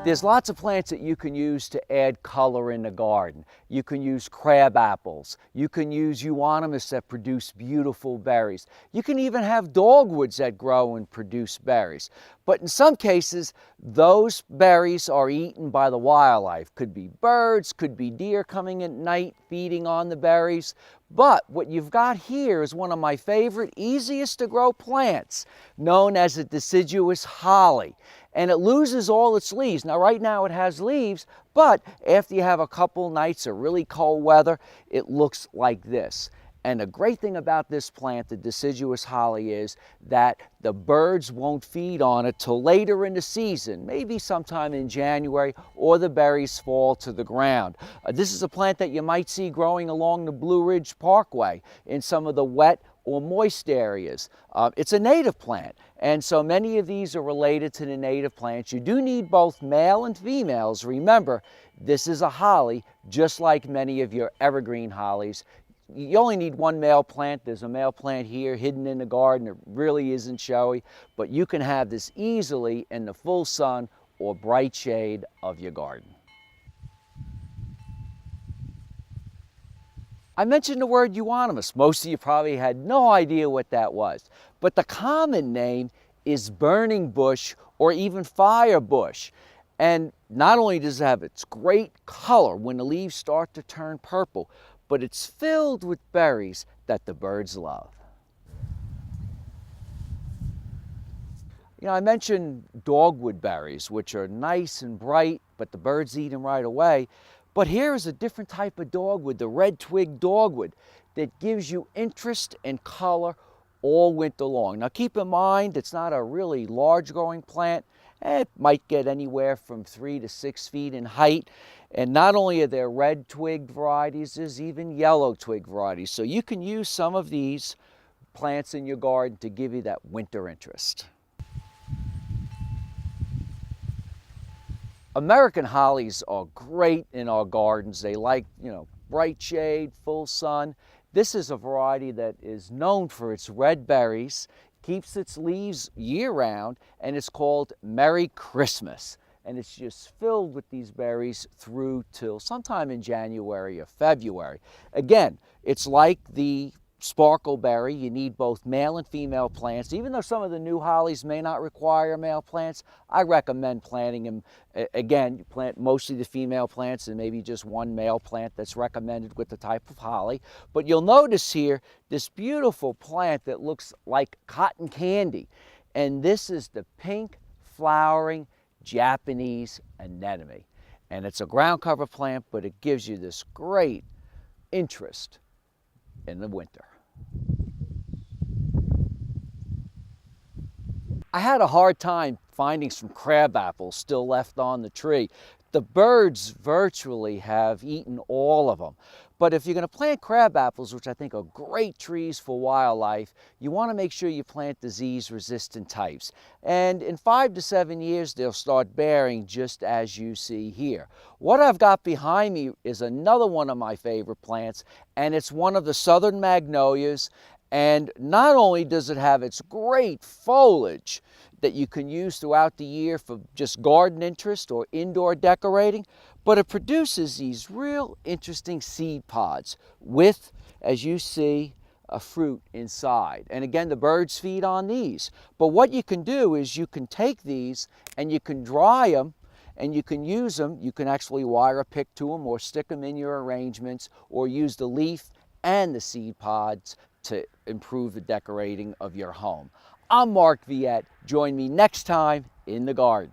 There's lots of plants that you can use to add color in the garden. You can use crab apples. You can use euonymus that produce beautiful berries. You can even have dogwoods that grow and produce berries. But in some cases, those berries are eaten by the wildlife. Could be birds, could be deer coming at night feeding on the berries. But what you've got here is one of my favorite, easiest to grow plants, known as a deciduous holly. And it loses all its leaves. Now right now it has leaves, but after you have a couple nights of really cold weather, it looks like this. And the great thing about this plant, the deciduous holly, is that the birds won't feed on it till later in the season, maybe sometime in January, or the berries fall to the ground. This is a plant that you might see growing along the Blue Ridge Parkway in some of the wet or moist areas. It's a native plant, and so many of these are related to the native plants. You do need both male and females. Remember, this is a holly, just like many of your evergreen hollies. You only need one male plant. There's a male plant here hidden in the garden. It really isn't showy, but you can have this easily in the full sun or bright shade of your garden. I mentioned the word euonymus. Most of you probably had no idea what that was, but the common name is burning bush or even fire bush. And not only does it have its great color when the leaves start to turn purple, but it's filled with berries that the birds love. You know, I mentioned dogwood berries, which are nice and bright, but the birds eat them right away. But here is a different type of dogwood, the red twig dogwood, that gives you interest and color all winter long. Now keep in mind, it's not a really large growing plant. It might get anywhere from 3 to 6 feet in height. And not only are there red twig varieties, there's even yellow twig varieties. So you can use some of these plants in your garden to give you that winter interest. American hollies are great in our gardens. They like, bright shade, full sun. This is a variety that is known for its red berries, keeps its leaves year-round, and it's called Merry Christmas. And it's just filled with these berries through till sometime in January or February. Again, it's like the sparkleberry. You need both male and female plants. Even though some of the new hollies may not require male plants, I recommend planting them. Again, you plant mostly the female plants and maybe just one male plant that's recommended with the type of holly. But you'll notice here this beautiful plant that looks like cotton candy. And this is the pink flowering Japanese anemone. And it's a ground cover plant, but it gives you this great interest in the winter. I had a hard time finding some crab apples still left on the tree. The birds virtually have eaten all of them. But if you're going to plant crab apples, which I think are great trees for wildlife, you want to make sure you plant disease-resistant types. And in 5 to 7 years, they'll start bearing just as you see here. What I've got behind me is another one of my favorite plants, and it's one of the southern magnolias. And not only does it have its great foliage that you can use throughout the year for just garden interest or indoor decorating, but it produces these real interesting seed pods with, as you see, a fruit inside. And again, the birds feed on these. But what you can do is you can take these and you can dry them and you can use them. You can actually wire a pick to them or stick them in your arrangements or use the leaf and the seed pods to improve the decorating of your home. I'm Mark Viette. Join me next time in the garden.